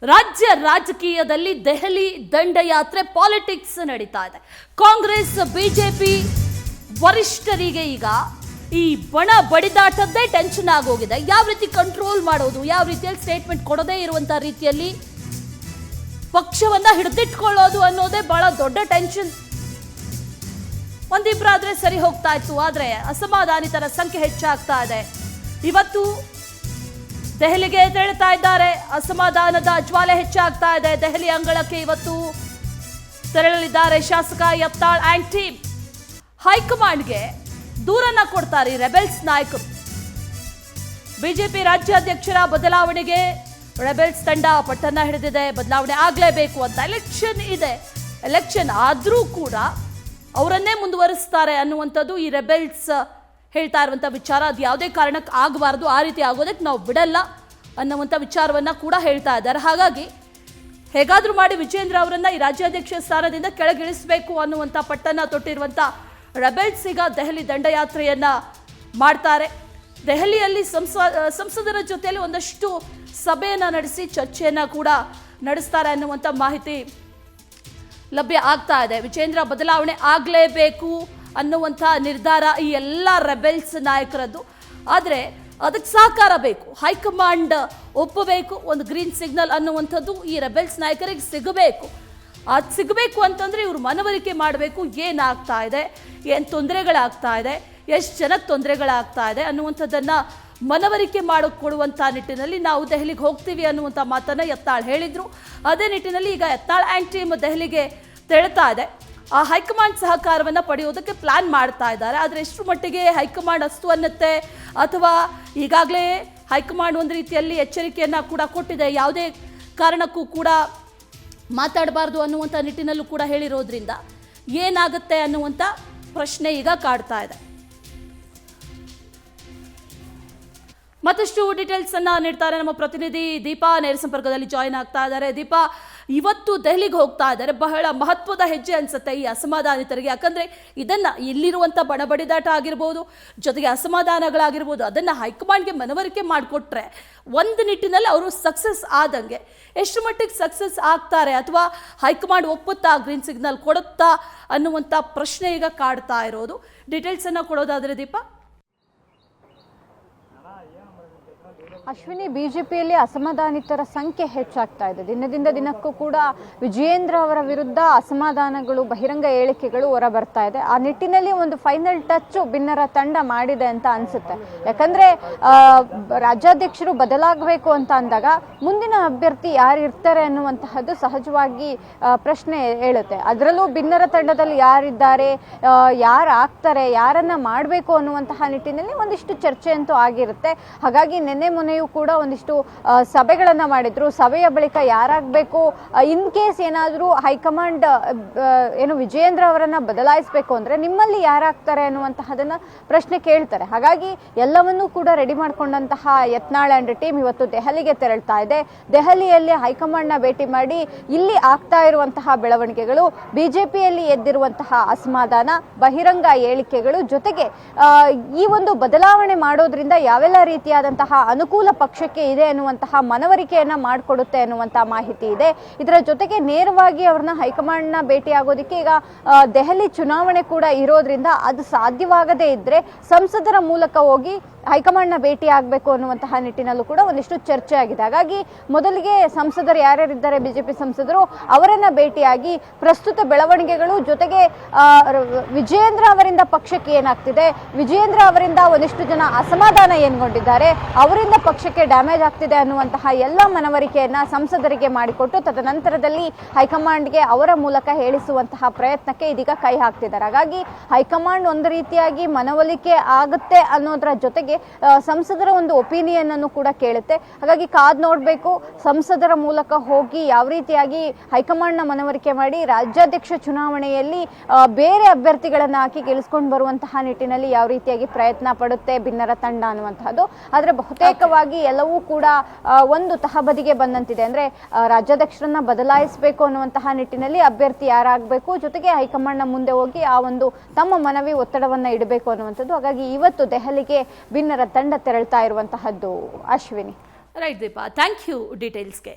ರಾಜ್ಯ ರಾಜಕೀಯದಲ್ಲಿ ದೆಹಲಿ ದಂಡಯಾತ್ರೆ ಪಾಲಿಟಿಕ್ಸ್ ನಡೀತಾ ಇದೆ. ಕಾಂಗ್ರೆಸ್ ಬಿಜೆಪಿ ವರಿಷ್ಠರಿಗೆ ಈಗ ಈ ಬಣ ಬಡಿದಾಟದ್ದೇ ಟೆನ್ಷನ್ ಆಗೋಗಿದೆ. ಯಾವ ರೀತಿ ಕಂಟ್ರೋಲ್ ಮಾಡೋದು, ಯಾವ ರೀತಿಯಲ್ಲಿ ಸ್ಟೇಟ್ಮೆಂಟ್ ಕೊಡದೇ ಇರುವಂತ ರೀತಿಯಲ್ಲಿ ಪಕ್ಷವನ್ನ ಹಿಡಿದಿಟ್ಕೊಳ್ಳೋದು ಅನ್ನೋದೇ ಬಹಳ ದೊಡ್ಡ ಟೆನ್ಷನ್. ಒಂದಿಬ್ಬರಾದ್ರೆ ಸರಿ ಹೋಗ್ತಾ ಇತ್ತು, ಆದ್ರೆ ಅಸಮಾಧಾನಿತರ ಸಂಖ್ಯೆ ಹೆಚ್ಚಾಗ್ತಾ ಇದೆ. ಇವತ್ತು ದೆಹಲಿಗೆ ತೆರಳುತ್ತಾ ಇದ್ದಾರೆ. ಅಸಮಾಧಾನದ ಜ್ವಾಲೆ ಹೆಚ್ಚಾಗ್ತಾ ಇದೆ. ದೆಹಲಿ ಅಂಗಳಕ್ಕೆ ಇವತ್ತು ತೆರಳಲಿದ್ದಾರೆ ಶಾಸಕ ಯತ್ನಾಳ್ ಆ್ಯಂಡ್ ಟೀಮ್. ಹೈಕಮಾಂಡ್ಗೆ ದೂರನ್ನ ಕೊಡ್ತಾರೆ ರೆಬೆಲ್ಸ್ ನಾಯಕರು. ಬಿಜೆಪಿ ರಾಜ್ಯಾಧ್ಯಕ್ಷರ ಬದಲಾವಣೆಗೆ ರೆಬೆಲ್ಸ್ ತಂಡ ಪಟ್ಟನ್ನ ಹಿಡಿದಿದೆ. ಬದಲಾವಣೆ ಆಗಲೇಬೇಕು ಅಂತ. ಎಲೆಕ್ಷನ್ ಇದೆ, ಎಲೆಕ್ಷನ್ ಆದರೂ ಕೂಡ ಅವರನ್ನೇ ಮುಂದುವರಿಸ್ತಾರೆ ಅನ್ನುವಂಥದ್ದು ಈ ರೆಬೆಲ್ಸ್ ಹೇಳ್ತಾ ಇರುವಂಥ ವಿಚಾರ. ಅದು ಯಾವುದೇ ಕಾರಣಕ್ಕೆ ಆಗಬಾರ್ದು, ಆ ರೀತಿ ಆಗೋದಕ್ಕೆ ನಾವು ಬಿಡಲ್ಲ ಅನ್ನುವಂಥ ವಿಚಾರವನ್ನ ಕೂಡ ಹೇಳ್ತಾ ಇದ್ದಾರೆ. ಹಾಗಾಗಿ ಹೇಗಾದರೂ ಮಾಡಿ ವಿಜೇಂದ್ರ ಅವರನ್ನ ಈ ರಾಜ್ಯಾಧ್ಯಕ್ಷ ಸ್ಥಾನದಿಂದ ಕೆಳಗಿಳಿಸಬೇಕು ಅನ್ನುವಂಥ ಪಟ್ಟನ್ನ ತೊಟ್ಟಿರುವಂಥ ರೆಬೆಲ್ಸ್ ಈಗ ದೆಹಲಿ ದಂಡಯಾತ್ರೆಯನ್ನ ಮಾಡ್ತಾರೆ. ದೆಹಲಿಯಲ್ಲಿ ಸಂಸದರ ಜೊತೆಯಲ್ಲಿ ಒಂದಷ್ಟು ಸಭೆಯನ್ನ ನಡೆಸಿ ಚರ್ಚೆಯನ್ನ ಕೂಡ ನಡೆಸ್ತಾರೆ ಅನ್ನುವಂಥ ಮಾಹಿತಿ ಲಭ್ಯ ಆಗ್ತಾ ಇದೆ. ವಿಜೇಂದ್ರ ಬದಲಾವಣೆ ಆಗಲೇಬೇಕು ಅನ್ನುವಂಥ ನಿರ್ಧಾರ ಈ ಎಲ್ಲ ರೆಬೆಲ್ಸ್ ನಾಯಕರದ್ದು. ಆದರೆ ಅದಕ್ಕೆ ಸಹಕಾರ ಬೇಕು, ಹೈಕಮಾಂಡ್ ಒಪ್ಪಬೇಕು, ಒಂದು ಗ್ರೀನ್ ಸಿಗ್ನಲ್ ಅನ್ನುವಂಥದ್ದು ಈ ರೆಬೆಲ್ಸ್ ನಾಯಕರಿಗೆ ಸಿಗಬೇಕು. ಅದು ಸಿಗಬೇಕು ಅಂತಂದರೆ ಇವರು ಮನವರಿಕೆ ಮಾಡಬೇಕು. ಏನಾಗ್ತಾ ಇದೆ, ಏನು ತೊಂದರೆಗಳಾಗ್ತಾ ಇದೆ, ಎಷ್ಟು ಜನಕ್ಕೆ ತೊಂದರೆಗಳಾಗ್ತಾ ಇದೆ ಅನ್ನುವಂಥದ್ದನ್ನು ಮನವರಿಕೆ ಮಾಡಿಕೊಡುವಂಥ ನಿಟ್ಟಿನಲ್ಲಿ ನಾವು ದೆಹಲಿಗೆ ಹೋಗ್ತೀವಿ ಅನ್ನುವಂಥ ಮಾತನ್ನು ಯತ್ನಾಳ್ ಹೇಳಿದರು. ಅದೇ ನಿಟ್ಟಿನಲ್ಲಿ ಈಗ ಯತ್ನಾಳ್ ಆ್ಯಂಡ್ ಟೀಮ್ ದೆಹಲಿಗೆ ತೆರಳುತ್ತಾ ಇದೆ. ಆ ಹೈಕಮಾಂಡ್ ಸಹಕಾರವನ್ನು ಪಡೆಯೋದಕ್ಕೆ ಪ್ಲಾನ್ ಮಾಡ್ತಾ ಇದ್ದಾರೆ. ಆದರೆ ಎಷ್ಟು ಮಟ್ಟಿಗೆ ಹೈಕಮಾಂಡ್ ಅಸ್ತು ಅನ್ನತ್ತೆ, ಅಥವಾ ಈಗಾಗಲೇ ಹೈಕಮಾಂಡ್ ಒಂದು ರೀತಿಯಲ್ಲಿ ಎಚ್ಚರಿಕೆಯನ್ನು ಕೂಡ ಕೊಟ್ಟಿದೆ, ಯಾವುದೇ ಕಾರಣಕ್ಕೂ ಕೂಡ ಮಾತಾಡಬಾರ್ದು ಅನ್ನುವಂಥ ನಿಟ್ಟಿನಲ್ಲೂ ಕೂಡ ಹೇಳಿರೋದ್ರಿಂದ ಏನಾಗುತ್ತೆ ಅನ್ನುವಂಥ ಪ್ರಶ್ನೆ ಈಗ ಕಾಡ್ತಾ ಇದೆ. ಮತ್ತಷ್ಟು ಡೀಟೇಲ್ಸ್ ಅನ್ನ ನೀಡ್ತಾರೆ ನಮ್ಮ ಪ್ರತಿನಿಧಿ ದೀಪಾ. ನೇರ ಸಂಪರ್ಕದಲ್ಲಿ ಜಾಯಿನ್ ಆಗ್ತಾ ಇದ್ದಾರೆ. ದೀಪಾ, ಇವತ್ತು ದೆಹಲಿಗೆ ಹೋಗ್ತಾ ಇದ್ದಾರೆ. ಬಹಳ ಮಹತ್ವದ ಹೆಜ್ಜೆ ಅನ್ಸುತ್ತೆ ಈ ಅಸಮಾಧಾನಿತರಿಗೆ. ಯಾಕಂದ್ರೆ ಇದನ್ನ ಇಲ್ಲಿರುವಂತ ಬಣಬಡಿದಾಟ ಆಗಿರ್ಬೋದು, ಜೊತೆಗೆ ಅಸಮಾಧಾನಗಳಾಗಿರ್ಬೋದು, ಅದನ್ನ ಹೈಕಮಾಂಡ್ಗೆ ಮನವರಿಕೆ ಮಾಡಿಕೊಟ್ರೆ ಒಂದು ನಿಟ್ಟಿನಲ್ಲಿ ಅವರು ಸಕ್ಸಸ್ ಆದಂಗೆ. ಎಷ್ಟು ಮಟ್ಟಿಗೆ ಸಕ್ಸಸ್ ಆಗ್ತಾರೆ, ಅಥವಾ ಹೈಕಮಾಂಡ್ ಒಪ್ಪುತ್ತಾ, ಗ್ರೀನ್ ಸಿಗ್ನಲ್ ಕೊಡುತ್ತಾ ಅನ್ನುವಂಥ ಪ್ರಶ್ನೆ ಈಗ ಕಾಡ್ತಾ ಇರೋದು. ಡೀಟೇಲ್ಸ್ ಅನ್ನ ಕೊಡೋದಾದ್ರೆ ದೀಪಾ. ಅಶ್ವಿನಿ, ಬಿಜೆಪಿಯಲ್ಲಿ ಅಸಮಾಧಾನಿತರ ಸಂಖ್ಯೆ ಹೆಚ್ಚಾಗ್ತಾ ಇದೆ. ದಿನದಿಂದ ದಿನಕ್ಕೂ ಕೂಡ ವಿಜಯೇಂದ್ರ ಅವರ ವಿರುದ್ಧ ಅಸಮಾಧಾನಗಳು, ಬಹಿರಂಗ ಹೇಳಿಕೆಗಳು ಹೊರ ಬರ್ತಾ ಇದೆ. ಆ ನಿಟ್ಟಿನಲ್ಲಿ ಒಂದು ಫೈನಲ್ ಟಚ್ ಬಿನ್ನರ ತಂಡ ಮಾಡಿದೆ ಅಂತ ಅನ್ಸುತ್ತೆ. ಯಾಕಂದ್ರೆ ರಾಜ್ಯಾಧ್ಯಕ್ಷರು ಬದಲಾಗಬೇಕು ಅಂತ ಅಂದಾಗ ಮುಂದಿನ ಅಭ್ಯರ್ಥಿ ಯಾರು ಇರ್ತಾರೆ ಅನ್ನುವಂತಹದ್ದು ಸಹಜವಾಗಿ ಪ್ರಶ್ನೆ ಹೇಳುತ್ತೆ. ಅದರಲ್ಲೂ ಬಿನ್ನರ ತಂಡದಲ್ಲಿ ಯಾರಿದ್ದಾರೆ, ಯಾರು ಆಗ್ತಾರೆ, ಯಾರನ್ನ ಮಾಡಬೇಕು ಅನ್ನುವಂತಹ ನಿಟ್ಟಿನಲ್ಲಿ ಒಂದಿಷ್ಟು ಚರ್ಚೆ ಅಂತೂ ಆಗಿರುತ್ತೆ. ಹಾಗಾಗಿ ಮೊನ್ನೆ ಕೂಡ ಒಂದಿಷ್ಟು ಸಭೆಗಳನ್ನ ಮಾಡಿದ್ರು. ಸಭೆಯ ಬಳಿಕ ಯಾರಾಗಬೇಕು, ಇನ್ ಕೇಸ್ ಏನಾದರೂ ಹೈಕಮಾಂಡ್ ಏನು ವಿಜಯೇಂದ್ರ ಅವರನ್ನ ಬದಲಾಯಿಸಬೇಕು ಅಂದ್ರೆ ನಿಮ್ಮಲ್ಲಿ ಯಾರಾಗ್ತಾರೆ ಅನ್ನುವಂತಹದನ್ನ ಪ್ರಶ್ನೆ ಕೇಳ್ತಾರೆ. ಹಾಗಾಗಿ ಎಲ್ಲವನ್ನೂ ಕೂಡ ರೆಡಿ ಮಾಡ್ಕೊಂಡಂತಹ ಯತ್ನಾಳ್ ಅಂಡ್ ಟೀಮ್ ಇವತ್ತು ದೆಹಲಿಗೆ ತೆರಳ್ತಾ ಇದೆ. ದೆಹಲಿಯಲ್ಲಿ ಹೈಕಮಾಂಡ್ ನ ಭೇಟಿ ಮಾಡಿ ಇಲ್ಲಿ ಆಗ್ತಾ ಇರುವಂತಹ ಬೆಳವಣಿಗೆಗಳು, ಬಿಜೆಪಿಯಲ್ಲಿ ಎದ್ದಿರುವಂತಹ ಅಸಮಾಧಾನ, ಬಹಿರಂಗ ಹೇಳಿಕೆಗಳು, ಜೊತೆಗೆ ಈ ಒಂದು ಬದಲಾವಣೆ ಮಾಡೋದ್ರಿಂದ ಯಾವೆಲ್ಲ ರೀತಿಯಾದಂತಹ ಅನುಕೂಲ ಪಕ್ಷಕ್ಕೆ ಇದೆ ಅನ್ನುವಂತಹ ಮನವರಿಕೆಯನ್ನ ಮಾಡಿಕೊಡುತ್ತೆ ಅನ್ನುವಂತಹ ಮಾಹಿತಿ ಇದೆ. ಇದರ ಜೊತೆಗೆ ನೇರವಾಗಿ ಅವ್ರನ್ನ ಹೈಕಮಾಂಡ್ ನ ಭೇಟಿ ಆಗೋದಕ್ಕೆ ಈಗ ದೆಹಲಿ ಚುನಾವಣೆ ಕೂಡ ಇರೋದ್ರಿಂದ ಅದು ಸಾಧ್ಯವಾಗದೇ ಇದ್ರೆ ಸಂಸದರ ಮೂಲಕ ಹೋಗಿ ಹೈಕಮಾಂಡ್ ನ ಭೇಟಿ ಆಗಬೇಕು ಅನ್ನುವಂತಹ ನಿಟ್ಟಿನಲ್ಲೂ ಕೂಡ ಒಂದಿಷ್ಟು ಚರ್ಚೆ ಆಗಿದೆ. ಹಾಗಾಗಿ ಮೊದಲಿಗೆ ಸಂಸದರು ಯಾರ್ಯಾರಿದ್ದಾರೆ, ಬಿಜೆಪಿ ಸಂಸದರು, ಅವರನ್ನ ಭೇಟಿಯಾಗಿ ಪ್ರಸ್ತುತ ಬೆಳವಣಿಗೆಗಳು, ಜೊತೆಗೆ ವಿಜಯೇಂದ್ರ ಅವರಿಂದ ಪಕ್ಷಕ್ಕೆ ಏನಾಗ್ತಿದೆ, ವಿಜಯೇಂದ್ರ ಅವರಿಂದ ಒಂದಿಷ್ಟು ಜನ ಅಸಮಾಧಾನ ಏನ್ಗೊಂಡಿದ್ದಾರೆ, ಅವರಿಂದ ಪಕ್ಷಕ್ಕೆ ಡ್ಯಾಮೇಜ್ ಆಗ್ತಿದೆ ಅನ್ನುವಂತಹ ಎಲ್ಲ ಮನವರಿಕೆಯನ್ನ ಸಂಸದರಿಗೆ ಮಾಡಿಕೊಟ್ಟು ತದನಂತರದಲ್ಲಿ ಹೈಕಮಾಂಡ್ಗೆ ಅವರ ಮೂಲಕ ಹೇಳಿಸುವಂತಹ ಪ್ರಯತ್ನಕ್ಕೆ ಇದೀಗ ಕೈ ಹಾಕ್ತಿದ್ದಾರೆ. ಹಾಗಾಗಿ ಹೈಕಮಾಂಡ್ ಒಂದು ರೀತಿಯಾಗಿ ಮನವೊಲಿಕೆ ಆಗುತ್ತೆ ಅನ್ನೋದರ ಜೊತೆಗೆ ಸಂಸದರ ಒಂದು ಒಪಿನಿಯನ್ ಅನ್ನು ಕೂಡ ಕೇಳುತ್ತೆ. ಹಾಗಾಗಿ ಕಾದ್ ನೋಡ್ಬೇಕು, ಸಂಸದರ ಮೂಲಕ ಹೋಗಿ ಯಾವ ರೀತಿಯಾಗಿ ಹೈಕಮಾಂಡ್ ನ ಮನವರಿಕೆ ಮಾಡಿ ರಾಜ್ಯಾಧ್ಯಕ್ಷ ಚುನಾವಣೆಯಲ್ಲಿ ಬೇರೆ ಅಭ್ಯರ್ಥಿಗಳನ್ನ ಹಾಕಿ ಗೆಲ್ಲಿಸ್ಕೊಂಡು ಬರುವಂತಹ ನಿಟ್ಟಿನಲ್ಲಿ ಯಾವ ರೀತಿಯಾಗಿ ಪ್ರಯತ್ನ ಪಡುತ್ತೆ ಬಿನ್ನರ ತಂಡ ಅನ್ನುವಂತಹದ್ದು. ಆದ್ರೆ ಬಹುತೇಕವಾಗಿ ಎಲ್ಲವೂ ಕೂಡ ಒಂದು ತಹಬದಿಗೆ ಬಂದಂತಿದೆ. ಅಂದ್ರೆ ರಾಜ್ಯಾಧ್ಯಕ್ಷರನ್ನ ಬದಲಾಯಿಸಬೇಕು ಅನ್ನುವಂತಹ ನಿಟ್ಟಿನಲ್ಲಿ ಅಭ್ಯರ್ಥಿ ಯಾರಾಗಬೇಕು, ಜೊತೆಗೆ ಹೈಕಮಾಂಡ್ ನ ಮುಂದೆ ಹೋಗಿ ಆ ಒಂದು ತಮ್ಮ ಮನವಿ ಒತ್ತಡವನ್ನ ಇಡಬೇಕು ಅನ್ನುವಂಥದ್ದು. ಹಾಗಾಗಿ ಇವತ್ತು ದೆಹಲಿಗೆ ಬಿನ್ನರ ತಂಡ ತೆರಳ್ತಾ ಇರುವಂತಹದ್ದು. Ashwini. Right Deepa, thank you ಡೀಟೇಲ್ಸ್ಗೆ.